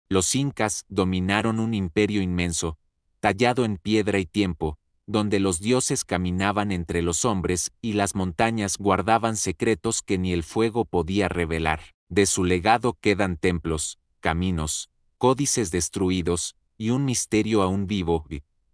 Los incas dominaron un imperio inmenso, tallado en piedra y tiempo, donde los dioses caminaban entre los hombres y las montañas guardaban secretos que ni el fuego podía revelar. De su legado quedan templos, caminos, códices destruidos, y un misterio aún vivo,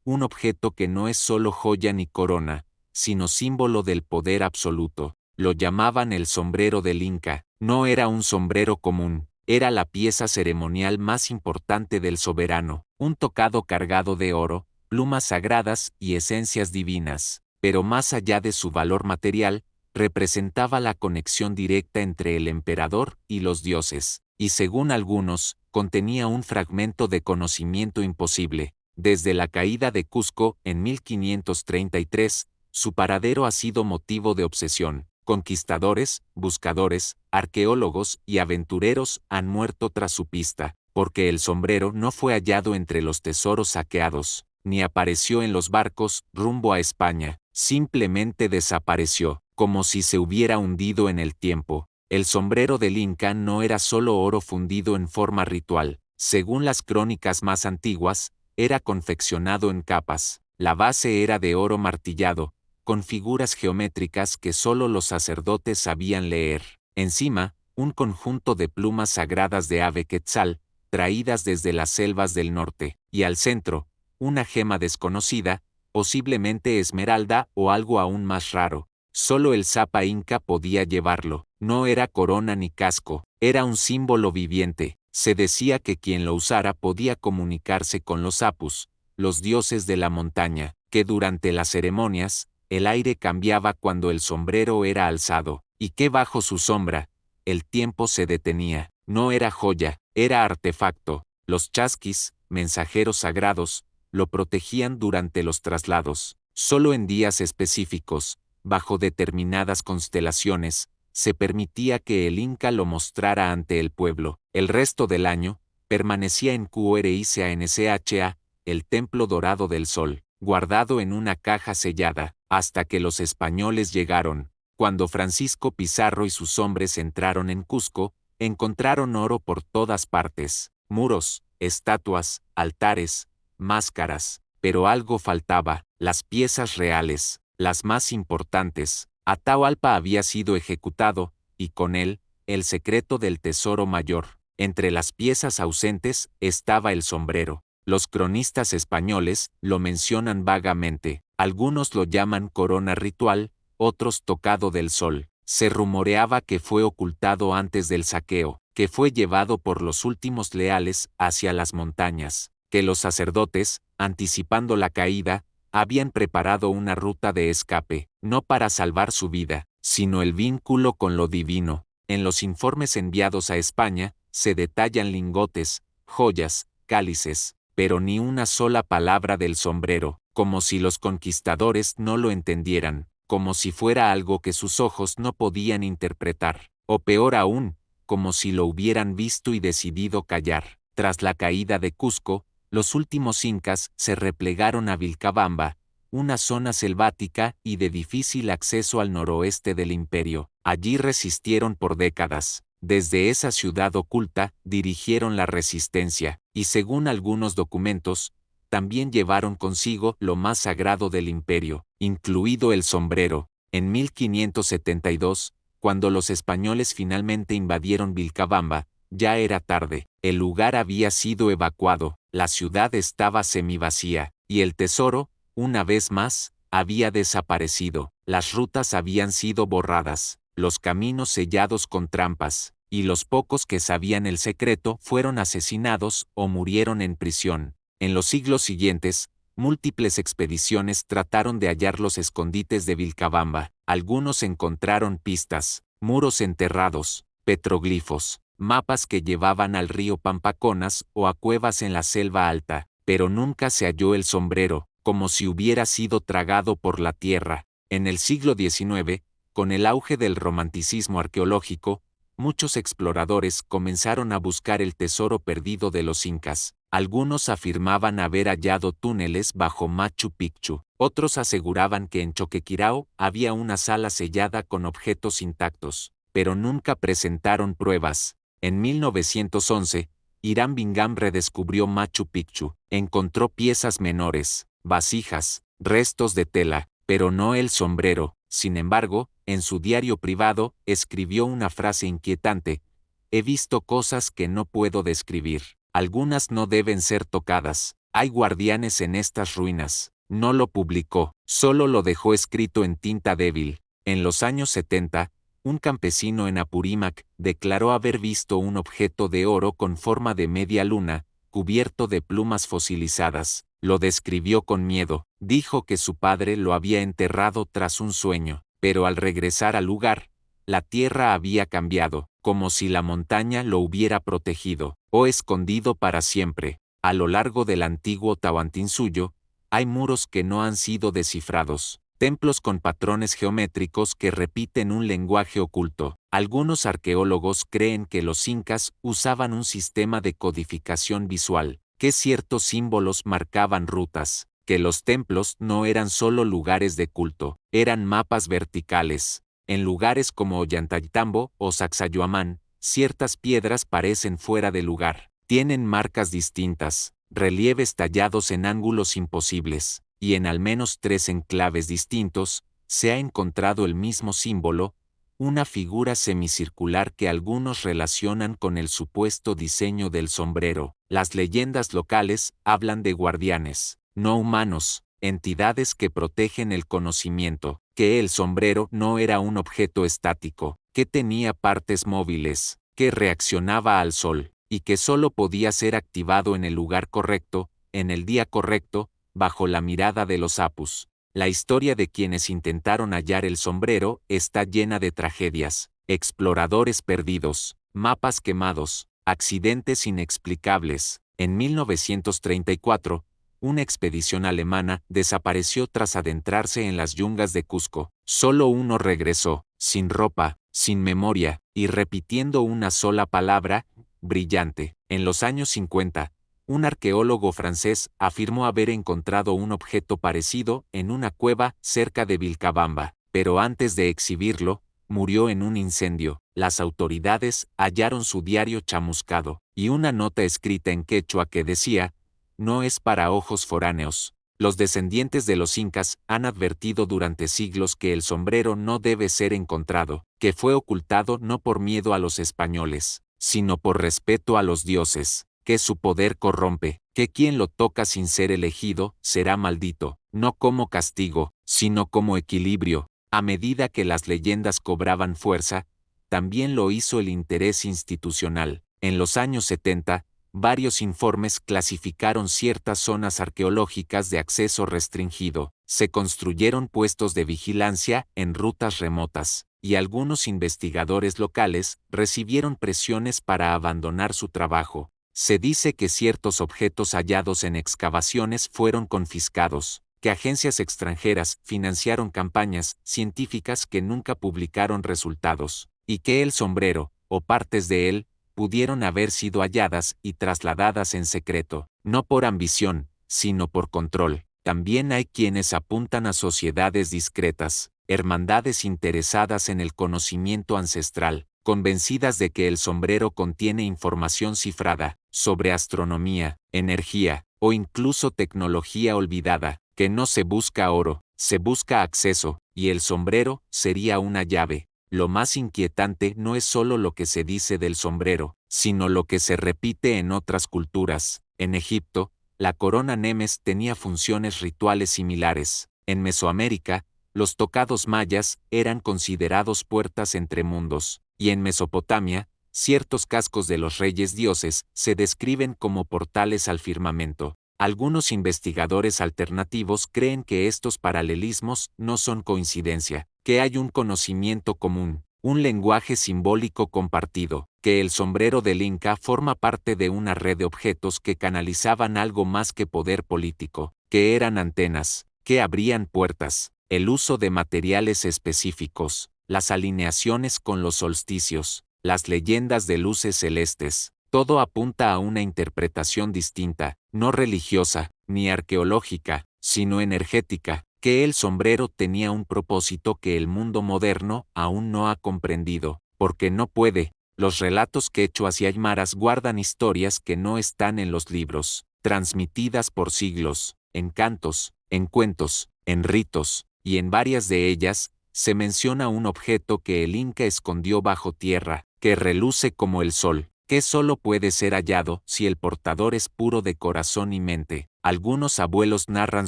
un objeto que no es solo joya ni corona, sino símbolo del poder absoluto. Lo llamaban el sombrero del Inca. No era un sombrero común, era la pieza ceremonial más importante del soberano, un tocado cargado de oro, plumas sagradas y esencias divinas. Pero más allá de su valor material, representaba la conexión directa entre el emperador y los dioses, y según algunos, contenía un fragmento de conocimiento imposible. Desde la caída de Cusco en 1533, su paradero ha sido motivo de obsesión. Conquistadores, buscadores, arqueólogos y aventureros han muerto tras su pista, porque el sombrero no fue hallado entre los tesoros saqueados, ni apareció en los barcos rumbo a España, simplemente desapareció, como si se hubiera hundido en el tiempo. El sombrero del Inca no era solo oro fundido en forma ritual, según las crónicas más antiguas, era confeccionado en capas. La base era de oro martillado, con figuras geométricas que solo los sacerdotes sabían leer. Encima, un conjunto de plumas sagradas de ave quetzal, traídas desde las selvas del norte, y al centro, una gema desconocida, posiblemente esmeralda o algo aún más raro. Solo el Zapa Inca podía llevarlo. No era corona ni casco, era un símbolo viviente. Se decía que quien lo usara podía comunicarse con los apus, los dioses de la montaña, que durante las ceremonias, el aire cambiaba cuando el sombrero era alzado, y que bajo su sombra, el tiempo se detenía. No era joya, era artefacto. Los chasquis, mensajeros sagrados, lo protegían durante los traslados. Solo en días específicos, bajo determinadas constelaciones, se permitía que el Inca lo mostrara ante el pueblo. El resto del año, permanecía en Qricansha, el templo dorado del sol, guardado en una caja sellada, hasta que los españoles llegaron. Cuando Francisco Pizarro y sus hombres entraron en Cusco, encontraron oro por todas partes, muros, estatuas, altares, máscaras, pero algo faltaba, las piezas reales, las más importantes. Atahualpa había sido ejecutado, y con él, el secreto del tesoro mayor. Entre las piezas ausentes estaba el sombrero. Los cronistas españoles lo mencionan vagamente, algunos lo llaman corona ritual, otros tocado del sol. Se rumoreaba que fue ocultado antes del saqueo, que fue llevado por los últimos leales hacia las montañas, que los sacerdotes, anticipando la caída, habían preparado una ruta de escape, no para salvar su vida, sino el vínculo con lo divino. En los informes enviados a España, se detallan lingotes, joyas, cálices, pero ni una sola palabra del sombrero, como si los conquistadores no lo entendieran, como si fuera algo que sus ojos no podían interpretar, o peor aún, como si lo hubieran visto y decidido callar. Tras la caída de Cusco, los últimos incas se replegaron a Vilcabamba, una zona selvática y de difícil acceso al noroeste del imperio. Allí resistieron por décadas. Desde esa ciudad oculta dirigieron la resistencia, y según algunos documentos, también llevaron consigo lo más sagrado del imperio, incluido el sombrero. En 1572, cuando los españoles finalmente invadieron Vilcabamba, ya era tarde, el lugar había sido evacuado, la ciudad estaba semivacía, y el tesoro, una vez más, había desaparecido. Las rutas habían sido borradas, los caminos sellados con trampas, y los pocos que sabían el secreto fueron asesinados o murieron en prisión. En los siglos siguientes, múltiples expediciones trataron de hallar los escondites de Vilcabamba. Algunos encontraron pistas, muros enterrados, petroglifos, mapas que llevaban al río Pampaconas o a cuevas en la selva alta, pero nunca se halló el sombrero, como si hubiera sido tragado por la tierra. En el siglo XIX, con el auge del romanticismo arqueológico, muchos exploradores comenzaron a buscar el tesoro perdido de los incas. Algunos afirmaban haber hallado túneles bajo Machu Picchu, otros aseguraban que en Choquequirao había una sala sellada con objetos intactos, pero nunca presentaron pruebas. En 1911, Hiram Bingham redescubrió Machu Picchu, encontró piezas menores, vasijas, restos de tela, pero no el sombrero. Sin embargo, en su diario privado, escribió una frase inquietante: he visto cosas que no puedo describir. Algunas no deben ser tocadas. Hay guardianes en estas ruinas. No lo publicó, solo lo dejó escrito en tinta débil. En los años 70, un campesino en Apurímac declaró haber visto un objeto de oro con forma de media luna, cubierto de plumas fosilizadas. Lo describió con miedo. Dijo que su padre lo había enterrado tras un sueño, pero al regresar al lugar, la tierra había cambiado, como si la montaña lo hubiera protegido o escondido para siempre. A lo largo del antiguo Tahuantinsuyo, hay muros que no han sido descifrados, templos con patrones geométricos que repiten un lenguaje oculto. Algunos arqueólogos creen que los incas usaban un sistema de codificación visual, que ciertos símbolos marcaban rutas, que los templos no eran solo lugares de culto, eran mapas verticales. En lugares como Ollantaytambo o Sacsayhuamán, ciertas piedras parecen fuera de lugar, tienen marcas distintas, relieves tallados en ángulos imposibles, y en al menos 3 enclaves distintos, se ha encontrado el mismo símbolo, una figura semicircular que algunos relacionan con el supuesto diseño del sombrero. Las leyendas locales hablan de guardianes, no humanos, entidades que protegen el conocimiento, que el sombrero no era un objeto estático, que tenía partes móviles, que reaccionaba al sol, y que solo podía ser activado en el lugar correcto, en el día correcto, bajo la mirada de los apus. La historia de quienes intentaron hallar el sombrero está llena de tragedias, exploradores perdidos, mapas quemados, accidentes inexplicables. En 1934, una expedición alemana desapareció tras adentrarse en las yungas de Cusco. Solo uno regresó, sin ropa, sin memoria, y repitiendo una sola palabra: brillante. En los años 50, un arqueólogo francés afirmó haber encontrado un objeto parecido en una cueva cerca de Vilcabamba, pero antes de exhibirlo, murió en un incendio. Las autoridades hallaron su diario chamuscado, y una nota escrita en quechua que decía: no es para ojos foráneos. Los descendientes de los incas han advertido durante siglos que el sombrero no debe ser encontrado, que fue ocultado no por miedo a los españoles, sino por respeto a los dioses, que su poder corrompe, que quien lo toca sin ser elegido será maldito, no como castigo, sino como equilibrio. A medida que las leyendas cobraban fuerza, también lo hizo el interés institucional. En los años 70, varios informes clasificaron ciertas zonas arqueológicas de acceso restringido, se construyeron puestos de vigilancia en rutas remotas, y algunos investigadores locales recibieron presiones para abandonar su trabajo. Se dice que ciertos objetos hallados en excavaciones fueron confiscados, que agencias extranjeras financiaron campañas científicas que nunca publicaron resultados, y que el sombrero, o partes de él, pudieron haber sido halladas y trasladadas en secreto, no por ambición, sino por control. También hay quienes apuntan a sociedades discretas, hermandades interesadas en el conocimiento ancestral, convencidas de que el sombrero contiene información cifrada, sobre astronomía, energía, o incluso tecnología olvidada, que no se busca oro, se busca acceso, y el sombrero sería una llave. Lo más inquietante no es solo lo que se dice del sombrero, sino lo que se repite en otras culturas. En Egipto, la corona Nemes tenía funciones rituales similares. En Mesoamérica, los tocados mayas eran considerados puertas entre mundos, y en Mesopotamia, ciertos cascos de los reyes dioses se describen como portales al firmamento. Algunos investigadores alternativos creen que estos paralelismos no son coincidencia, que hay un conocimiento común, un lenguaje simbólico compartido, que el sombrero del Inca forma parte de una red de objetos que canalizaban algo más que poder político, que eran antenas, que abrían puertas, el uso de materiales específicos, las alineaciones con los solsticios, las leyendas de luces celestes. Todo apunta a una interpretación distinta, no religiosa, ni arqueológica, sino energética, que el sombrero tenía un propósito que el mundo moderno aún no ha comprendido, porque no puede. Los relatos quechuas y aymaras guardan historias que no están en los libros, transmitidas por siglos, en cantos, en cuentos, en ritos, y en varias de ellas, se menciona un objeto que el Inca escondió bajo tierra, que reluce como el sol, que solo puede ser hallado si el portador es puro de corazón y mente. Algunos abuelos narran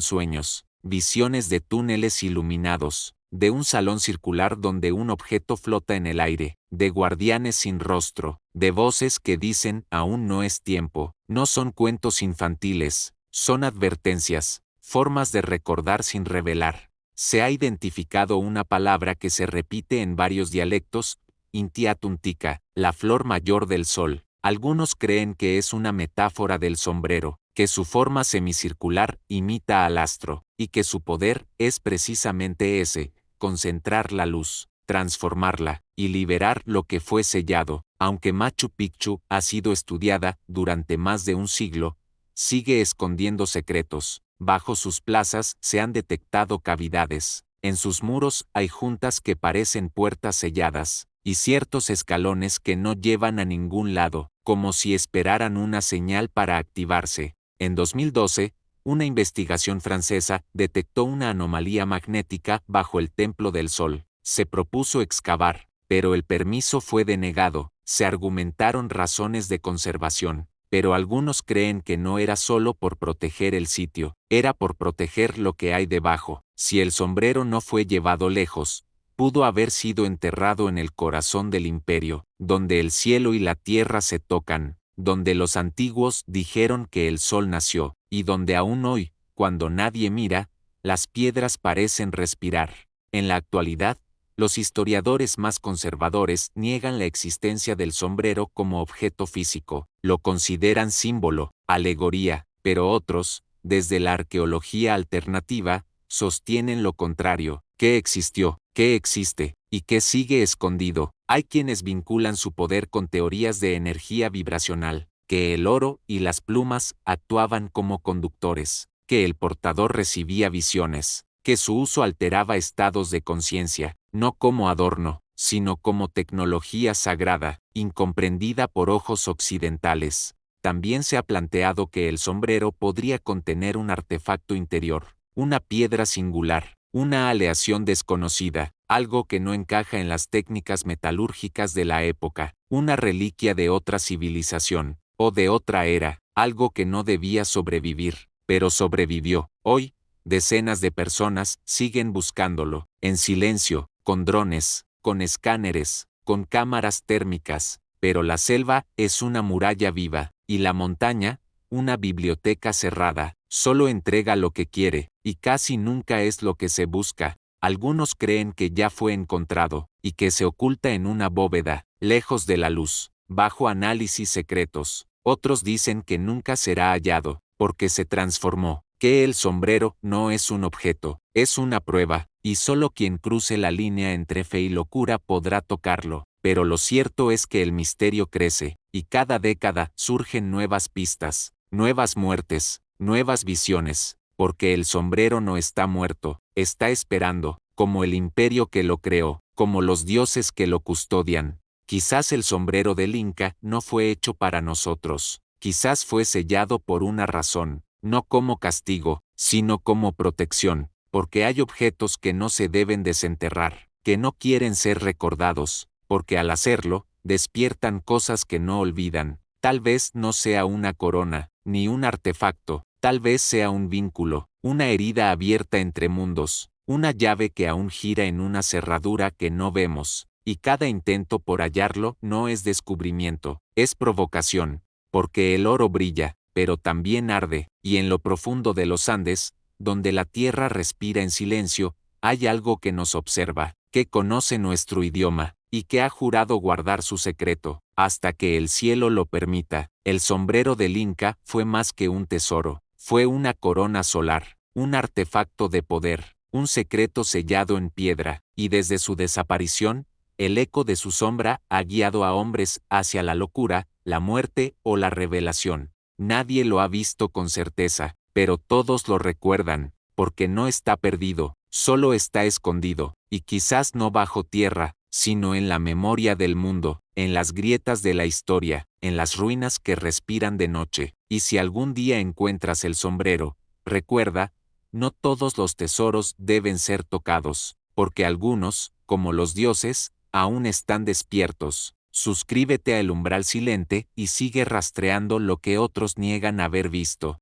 sueños, visiones de túneles iluminados, de un salón circular donde un objeto flota en el aire, de guardianes sin rostro, de voces que dicen aún no es tiempo. No son cuentos infantiles, son advertencias, formas de recordar sin revelar. Se ha identificado una palabra que se repite en varios dialectos, Intiatuntica, la flor mayor del sol. Algunos creen que es una metáfora del sombrero, que su forma semicircular imita al astro, y que su poder es precisamente ese, concentrar la luz, transformarla, y liberar lo que fue sellado. Aunque Machu Picchu ha sido estudiada durante más de un siglo, sigue escondiendo secretos. Bajo sus plazas se han detectado cavidades, en sus muros hay juntas que parecen puertas selladas, y ciertos escalones que no llevan a ningún lado, como si esperaran una señal para activarse. En 2012, una investigación francesa detectó una anomalía magnética bajo el Templo del Sol. Se propuso excavar, pero el permiso fue denegado. Se argumentaron razones de conservación, pero algunos creen que no era solo por proteger el sitio, era por proteger lo que hay debajo. Si el sombrero no fue llevado lejos, pudo haber sido enterrado en el corazón del imperio, donde el cielo y la tierra se tocan, donde los antiguos dijeron que el sol nació, y donde aún hoy, cuando nadie mira, las piedras parecen respirar. En la actualidad, los historiadores más conservadores niegan la existencia del sombrero como objeto físico, lo consideran símbolo, alegoría, pero otros, desde la arqueología alternativa, sostienen lo contrario, que existió, que existe, y que sigue escondido. Hay quienes vinculan su poder con teorías de energía vibracional, que el oro y las plumas actuaban como conductores, que el portador recibía visiones, que su uso alteraba estados de conciencia, no como adorno, sino como tecnología sagrada, incomprendida por ojos occidentales. También se ha planteado que el sombrero podría contener un artefacto interior, una piedra singular, una aleación desconocida, algo que no encaja en las técnicas metalúrgicas de la época, una reliquia de otra civilización, o de otra era, algo que no debía sobrevivir, pero sobrevivió. Hoy, decenas de personas siguen buscándolo, en silencio, con drones, con escáneres, con cámaras térmicas, pero la selva es una muralla viva, y la montaña, una biblioteca cerrada, solo entrega lo que quiere, y casi nunca es lo que se busca. Algunos creen que ya fue encontrado, y que se oculta en una bóveda, lejos de la luz, bajo análisis secretos. Otros dicen que nunca será hallado, porque se transformó, que el sombrero no es un objeto, es una prueba, y solo quien cruce la línea entre fe y locura podrá tocarlo. Pero lo cierto es que el misterio crece, y cada década surgen nuevas pistas, nuevas muertes, nuevas visiones, porque el sombrero no está muerto, está esperando, como el imperio que lo creó, como los dioses que lo custodian. Quizás el sombrero del Inca no fue hecho para nosotros, quizás fue sellado por una razón, no como castigo, sino como protección, porque hay objetos que no se deben desenterrar, que no quieren ser recordados, porque al hacerlo, despiertan cosas que no olvidan. Tal vez no sea una corona, ni un artefacto, tal vez sea un vínculo, una herida abierta entre mundos, una llave que aún gira en una cerradura que no vemos, y cada intento por hallarlo no es descubrimiento, es provocación, porque el oro brilla, pero también arde, y en lo profundo de los Andes, donde la tierra respira en silencio, hay algo que nos observa, que conoce nuestro idioma, y que ha jurado guardar su secreto, hasta que el cielo lo permita. El sombrero del Inca fue más que un tesoro, fue una corona solar, un artefacto de poder, un secreto sellado en piedra, y desde su desaparición, el eco de su sombra ha guiado a hombres hacia la locura, la muerte o la revelación. Nadie lo ha visto con certeza, pero todos lo recuerdan, porque no está perdido, solo está escondido, y quizás no bajo tierra, sino en la memoria del mundo, en las grietas de la historia, en las ruinas que respiran de noche. Y si algún día encuentras el sombrero, recuerda, no todos los tesoros deben ser tocados, porque algunos, como los dioses, aún están despiertos. Suscríbete a El Umbral Silente y sigue rastreando lo que otros niegan haber visto.